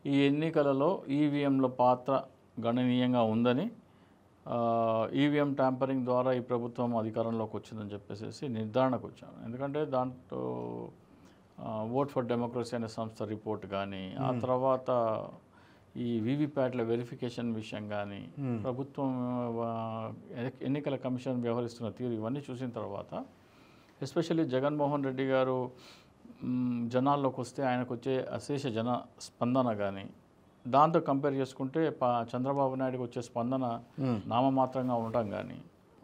ఈ ఎన్నికలలో ఈవీఎంల పాత్ర గణనీయంగా ఉందని, ఈవీఎం ట్యాంపరింగ్ ద్వారా ఈ ప్రభుత్వం అధికారంలోకి వచ్చిందని చెప్పేసి నిర్ధారణకు వచ్చాను. ఎందుకంటే దాంట్లో ఓట్ ఫర్ డెమోక్రసీ అనే సంస్థ రిపోర్ట్ కానీ, ఆ తర్వాత ఈ వీవీప్యాట్ల వెరిఫికేషన్ విషయం కానీ, ప్రభుత్వం ఎన్నికల కమిషన్ వ్యవహరిస్తున్న తీరు ఇవన్నీ చూసిన తర్వాత, ఎస్పెషల్లీ జగన్మోహన్ రెడ్డి గారు జనాల్లోకి వస్తే ఆయనకు వచ్చే అశేష జన స్పందన కానీ, దాంతో కంపేర్ చేసుకుంటే చంద్రబాబు నాయుడుకి వచ్చే స్పందన నామమాత్రంగా ఉండటం కానీ,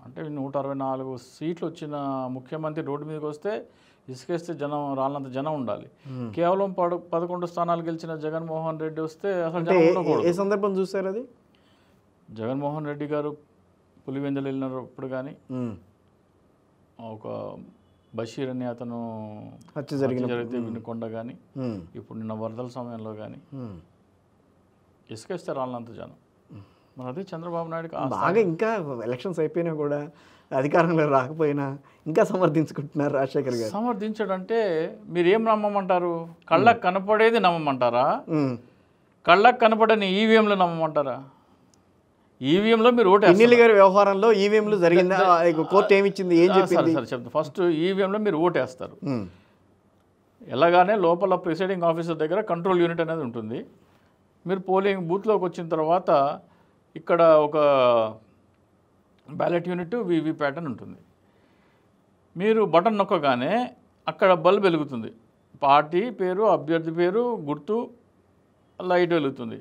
అంటే 164 సీట్లు వచ్చిన ముఖ్యమంత్రి రోడ్డు మీదకి వస్తే ఇసుకేస్తే జనం రాళ్ళంత జనం ఉండాలి. కేవలం 11 స్థానాలు గెలిచిన జగన్మోహన్ రెడ్డి వస్తే అసలు జనం ఉండకూడదు. ఏ సందర్భం చూసారు అది? జగన్మోహన్ రెడ్డి గారు పులివెందులు వెళ్ళినప్పుడు కానీ, ఒక బషీర్ అనే అతను హత్య జరిగితే వినుకొండ కానీ, ఇప్పుడు నిన్న వరదల సమయంలో కానీ ఇసుకేస్తే రాళ్ళంత జనం. మరి అదే చంద్రబాబు నాయుడుకి బాగా ఇంకా ఎలక్షన్స్ అయిపోయినా కూడా అధికారంలో రాకపోయినా ఇంకా సమర్థించుకుంటున్నారు రాజశేఖర్ గారు. సమర్థించడంటే మీరు ఏం నమ్మమంటారు? కళ్ళకు కనపడేది నమ్మమంటారా? కళ్ళకు కనపడని ఈవీఎంలో నమ్మమంటారా? ఈవీఎంలో మీరు ఓటు ఎన్నికల గారి వ్యవహారంలో ఈవీఎంలు జరిగిందా? కోర్టు ఏమిచ్చింది, ఏం చెప్పింది? సరే చెప్తాను. ఫస్ట్ ఈవీఎంలో మీరు ఓటేస్తారు. ఎలాగానే లోపల ప్రిసైడింగ్ ఆఫీసర్ దగ్గర కంట్రోల్ యూనిట్ అనేది ఉంటుంది. మీరు పోలింగ్ బూత్లోకి వచ్చిన తర్వాత ఇక్కడ ఒక బ్యాలెట్ యూనిట్ వీవీప్యాట్ అని ఉంటుంది. మీరు బటన్ నొక్కగానే అక్కడ బల్బ్ వెలుగుతుంది. పార్టీ పేరు, అభ్యర్థి పేరు, గుర్తు, లైట్ వెలుగుతుంది.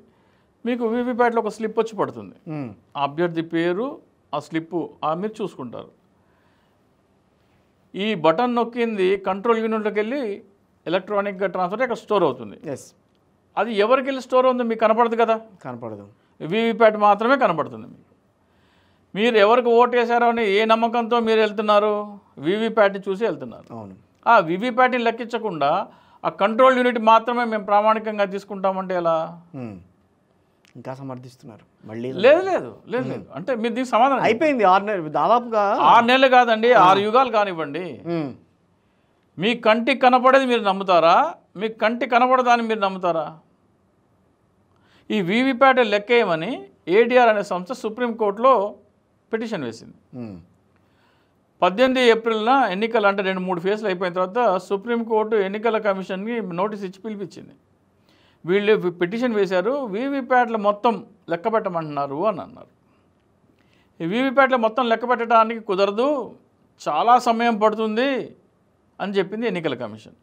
మీకు వీవీప్యాట్లో ఒక స్లిప్ వచ్చి పడుతుంది. ఆ అభ్యర్థి పేరు, ఆ స్లిప్పు మీరు చూసుకుంటారు. ఈ బటన్ నొక్కింది కంట్రోల్ యూనిట్లోకి వెళ్ళి ఎలక్ట్రానిక్గా ట్రాన్స్ఫర్ అక్కడ స్టోర్ అవుతుంది. అది ఎవరికి వెళ్ళి స్టోర్ అవుతుందో మీకు కనపడదు కదా, కనపడదు. వీవీప్యాట్ మాత్రమే కనపడుతుంది మీకు. మీరు ఎవరికి ఓటు వేశారో అని ఏ నమ్మకంతో మీరు వెళ్తున్నారు? వీవీప్యాట్ని చూసి వెళ్తున్నారు. అవును. ఆ వీవీప్యాట్ని లెక్కించకుండా ఆ కంట్రోల్ యూనిట్ మాత్రమే మేము ప్రామాణికంగా తీసుకుంటామంటే ఎలా? ఇంకా సమర్థిస్తున్నారు మళ్ళీ. లేదు లేదు లేదు లేదు అంటే మీరు దీనికి సమాధానం అయిపోయింది. 6 నెలలు, దాదాపుగా 6 నెలలు కాదండి, 6 యుగాలు కానివ్వండి. మీ కంటికి కనపడేది మీరు నమ్ముతారా? మీ కంటికి కనపడదాన్ని మీరు నమ్ముతారా? ఈ వీవీప్యాట్ లెక్కేయమని ఏడీఆర్ అనే సంస్థ సుప్రీంకోర్టులో పిటిషన్ వేసింది. 18 ఏప్రిల్న ఎన్నికలు అంటే 2-3 ఫేజ్లు అయిపోయిన తర్వాత సుప్రీంకోర్టు ఎన్నికల కమిషన్కి నోటీస్ ఇచ్చి పిలిపించింది. వీళ్ళు పిటిషన్ వేశారు, వీవీప్యాట్లు మొత్తం లెక్క పెట్టమంటున్నారు అని అన్నారు. ఈ వీవీప్యాట్లు మొత్తం లెక్క పెట్టడానికి కుదరదు, చాలా సమయం పడుతుంది అని చెప్పింది ఎన్నికల కమిషన్.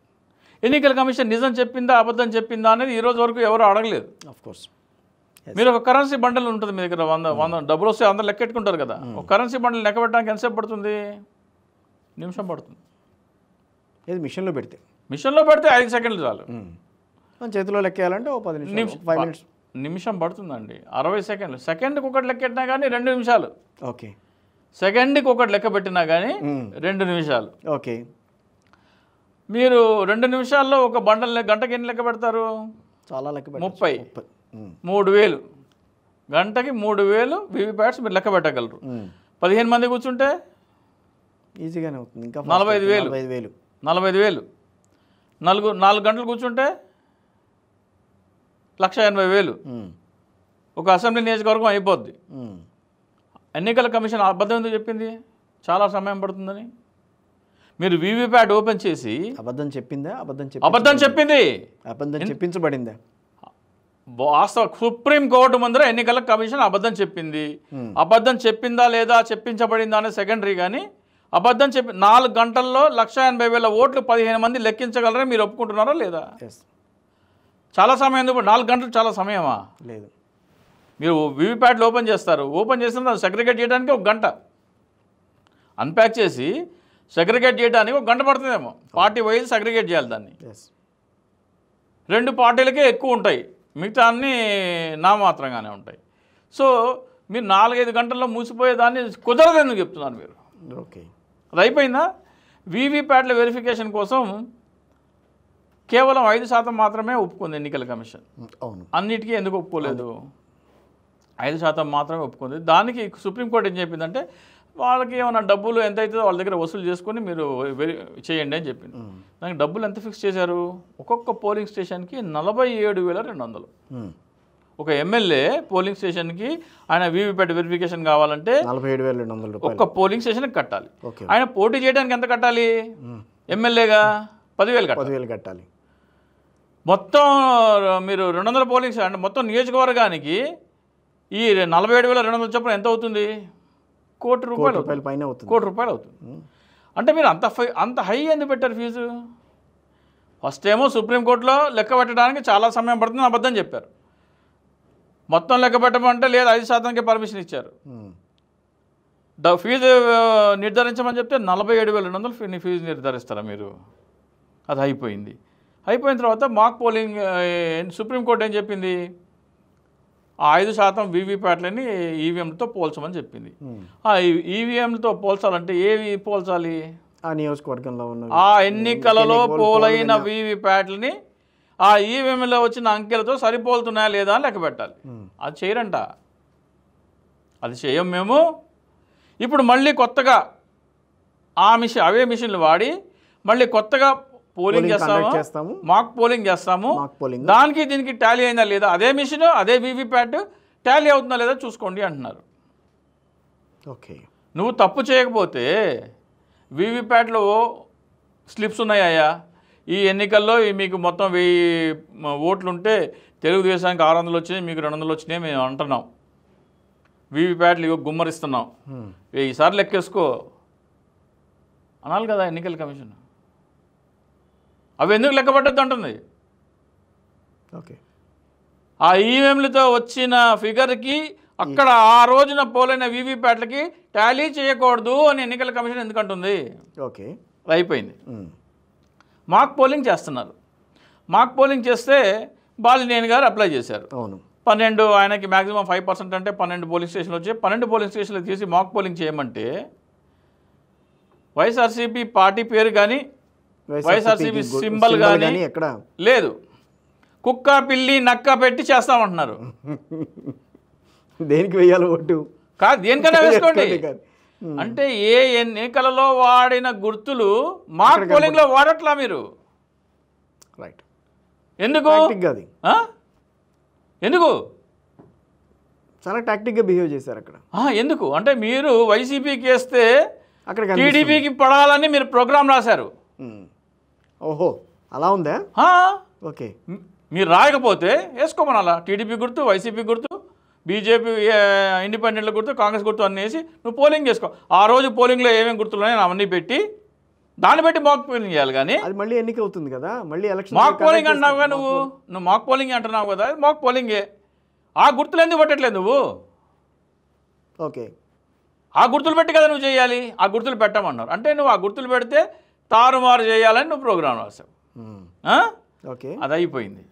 ఎన్నికల కమిషన్ నిజం చెప్పిందా అబద్ధం చెప్పిందా అనేది ఈరోజు వరకు ఎవరు అడగలేదు. ఆఫ్కోర్స్ మీరు ఒక కరెన్సీ బండల్ ఉంటుంది మీ దగ్గర, 100 డబ్బులు వస్తే అందరూ లెక్కెట్టుకుంటారు కదా. ఒక కరెన్సీ బండల్ లెక్క పెట్టడానికి ఎంతసేపు పడుతుంది? నిమిషం పడుతుంది. ఇది మిషన్లో పెడితే 5 సెకండ్లు చాలు. చేతిలో లెక్కేయాలంటే 10 నిమిషాలు, 5 మినిట్స్. నిమిషం పడుతుందండి. 60 సెకండ్లు. సెకండ్కి ఒకటి లెక్కెట్టినా కానీ 2 నిమిషాలు. ఓకే. సెకండ్కి ఒకటి లెక్క పెట్టినా కానీ 2 నిమిషాలు. ఓకే. మీరు 2 నిమిషాల్లో ఒక బండల్ గంటకి ఎన్ని లెక్క పెడతారు? చాలా లెక్క 30. 3000 గంటకి 3000 వీవీప్యాట్స్ మీరు లెక్క పెట్టగలరు. 15 మంది కూర్చుంటే ఈజీగానే అవుతుంది. ఇంకా 45,000. 4 గంటలు కూర్చుంటే 1,80,000. ఒక అసెంబ్లీ నియోజకవర్గం అయిపోద్ది. ఎన్నికల కమిషన్ అబద్ధం ఎందుకు చెప్పింది చాలా సమయం పడుతుందని? మీరు వీవీప్యాట్ ఓపెన్ చేసి అబద్ధం చెప్పిందా? అబద్ధం చెప్పింది. అబద్ధం చెప్పించబడిందా? వాస్తవ సుప్రీంకోర్టు ముందర ఎన్నికల కమిషన్ అబద్ధం చెప్పింది. అబద్ధం చెప్పిందా లేదా చెప్పించబడిందా అనేది సెకండరీ. కానీ అబద్ధం 4 గంటల్లో 1,80,000 ఓట్లు 15 మంది లెక్కించగలరని మీరు ఒప్పుకుంటున్నారా లేదా? చాలా సమయం ఎందుకు? 4 గంటలు చాలా సమయమా? లేదు. మీరు వీవీప్యాట్లు ఓపెన్ చేస్తారు, ఓపెన్ చేసిన దాన్ని సెగ్రిగేట్ చేయడానికి 1 గంట, అన్ప్యాక్ చేసి సెగ్రిగేట్ చేయడానికి 1 గంట పడుతుందేమో. పార్టీ వైజ్ సెగ్రిగేట్ చేయాలి దాన్ని. 2 పార్టీలకే ఎక్కువ ఉంటాయి, మిగతా అన్నీ నామాత్రంగానే ఉంటాయి. సో మీరు 4-5 గంటల్లో మూసిపోయేదాన్ని కుదరదు ఎందుకు చెప్తున్నారు మీరు? ఓకే, అది అయిపోయిందా? వీవీప్యాట్ల వెరిఫికేషన్ కోసం కేవలం 5% మాత్రమే ఒప్పుకుంది ఎన్నికల కమిషన్. అవును. అన్నిటికీ ఎందుకు ఒప్పుకోలేదు? 5% మాత్రమే ఒప్పుకుంది. దానికి సుప్రీంకోర్టు ఏం చెప్పిందంటే వాళ్ళకి ఏమైనా డబ్బులు ఎంత అవుతుందో వాళ్ళ దగ్గర వసూలు చేసుకొని మీరు చేయండి అని చెప్పింది. దానికి డబ్బులు ఎంత ఫిక్స్ చేశారు? ఒక్కొక్క పోలింగ్ స్టేషన్కి 47,200. ఒక ఎమ్మెల్యే పోలింగ్ స్టేషన్కి ఆయన వీవీప్యాట్ వెరిఫికేషన్ కావాలంటే 47,200 ఒక్క పోలింగ్ స్టేషన్కి కట్టాలి. ఆయన పోటీ చేయడానికి ఎంత కట్టాలి? ఎమ్మెల్యేగా 10,000 కట్టాలి. మొత్తం మీరు 200 పోలింగ్ అంటే మొత్తం నియోజకవర్గానికి ఈ 47,200 చొప్పున ఎంత అవుతుంది? కోటి రూపాయలు పైన అవుతుంది. కోటి రూపాయలు అవుతుంది. అంటే మీరు అంత హై ఎందుకు పెట్టారు ఫీజు? ఫస్ట్ ఏమో సుప్రీంకోర్టులో లెక్క పెట్టడానికి చాలా సమయం పడుతుంది అబద్ధం చెప్పారు. మొత్తం లెక్క పెట్టమంటే లేదు 5%కే పర్మిషన్ ఇచ్చారు. ఫీజు నిర్ధారించమని చెప్తే 47,200 ఫీజు నిర్ధారిస్తారా మీరు? అది అయిపోయింది. అయిపోయిన తర్వాత మాక్ పోలింగ్ సుప్రీంకోర్టు ఏం చెప్పింది? ఆ 5% వీవీప్యాట్లని ఈవీఎంలతో పోల్చమని చెప్పింది. ఆ ఈవీఎంలతో పోల్చాలంటే ఏవి పోల్చాలి? ఆ నియోజకవర్గంలో ఉన్న ఆ ఎన్నికలలో పోలైన వీవీప్యాట్లని ఆ ఈవీఎంలో వచ్చిన అంకెలతో సరిపోలుతున్నాయా లేదా అని లెక్క పెట్టాలి. అది చేయరంట. అది చేయం మేము. ఇప్పుడు మళ్ళీ కొత్తగా అవే మిషన్లు వాడి మళ్ళీ కొత్తగా పోలింగ్ చేస్తాము, మాక్ పోలింగ్ చేస్తాము. దానికి దీనికి టాలీ అయిందా లేదా, అదే మిషన్ అదే వీవీప్యాట్ టాలీ అవుతుందా లేదా చూసుకోండి అంటున్నారు. ఓకే, నువ్వు తప్పు చేయకపోతే వీవీప్యాట్లో స్లిప్స్ ఉన్నాయా? ఈ ఎన్నికల్లో మీకు మొత్తం 1000 ఓట్లుంటే తెలుగుదేశానికి 600 వచ్చినాయి, మీకు 200 వచ్చినాయి మేము అంటున్నాం. వీవీప్యాట్లు గుమ్మరిస్తున్నాం, 1000 సార్లు లెక్కేసుకో అనాలి కదా ఎన్నికల కమిషన్. అవి ఎందుకు లెక్కపట్టద్దు అంటుంది. ఓకే, ఆ ఈవీఎంలతో వచ్చిన ఫిగర్కి అక్కడ ఆ రోజున పోలైన వీవీప్యాట్లకి టాలీ చేయకూడదు అని ఎన్నికల కమిషన్ ఎందుకంటుంది? ఓకే, అయిపోయింది. మాక్ పోలింగ్ చేస్తున్నారు. మాక్ పోలింగ్ చేస్తే బాలినేని గారు అప్లై చేశారు. అవును, 12 ఆయనకి మ్యాక్సిమం 5% అంటే 12 పోలింగ్ స్టేషన్లు వచ్చాయి. 12 పోలింగ్ స్టేషన్లు తీసి మాక్ పోలింగ్ చేయమంటే వైఎస్ఆర్సీపీ పార్టీ పేరు కానీ వైఎస్ఆర్సీపీ సింబల్ కానీ ఎక్కడ లేదు. కుక్క పిల్లి నక్క పెట్టి చేస్తామంటున్నారు. దేనికి వేయాలి ఓటు? కాదు, దేనికైనా వేసుకోండి. అంటే ఏ ఎన్నికలలో వాడిన గుర్తులు మాక్ పోలింగ్లో వాడట్లా మీరు. రైట్, ఎందుకు? ఎందుకు చాలా టాక్టిక్గా బిహేవ్ చేశారు అక్కడ. ఎందుకు అంటే మీరు వైసీపీకి వేస్తే అక్కడ టీడీపీకి పడాలని మీరు ప్రోగ్రాం రాశారు. ఓహో, అలా ఉందా? ఓకే, మీరు రాయకపోతే వేసుకోమనాలా? టీడీపీ గుర్తు, వైసీపీ గుర్తు, బీజేపీ ఇండిపెండెంట్ల గుర్తు, కాంగ్రెస్ గుర్తు అన్నీ వేసి నువ్వు పోలింగ్ చేసుకో. ఆ రోజు పోలింగ్లో ఏమేమి గుర్తులు ఉన్నాయో అవన్నీ పెట్టి దాన్ని బట్టి మాక్ పోలింగ్ చేయాలి. కానీ అది మళ్ళీ ఎన్నిక అవుతుంది కదా, మళ్ళీ ఎలక్షన్. మాక్ పోలింగ్ అంటున్నావుగా నువ్వు మాక్ పోలింగ్ అంటున్నావు కదా, మాక్ పోలింగే. ఆ గుర్తులు ఎందుకు పెట్టట్లేదు నువ్వు? ఓకే, ఆ గుర్తులు పెట్టి కదా నువ్వు చేయాలి. ఆ గుర్తులు పెట్టమన్నారు అంటే నువ్వు ఆ గుర్తులు పెడితే తారుమారు చేయాలని నువ్వు ప్రోగ్రాం రాసావు. ఓకే, అది అయిపోయింది.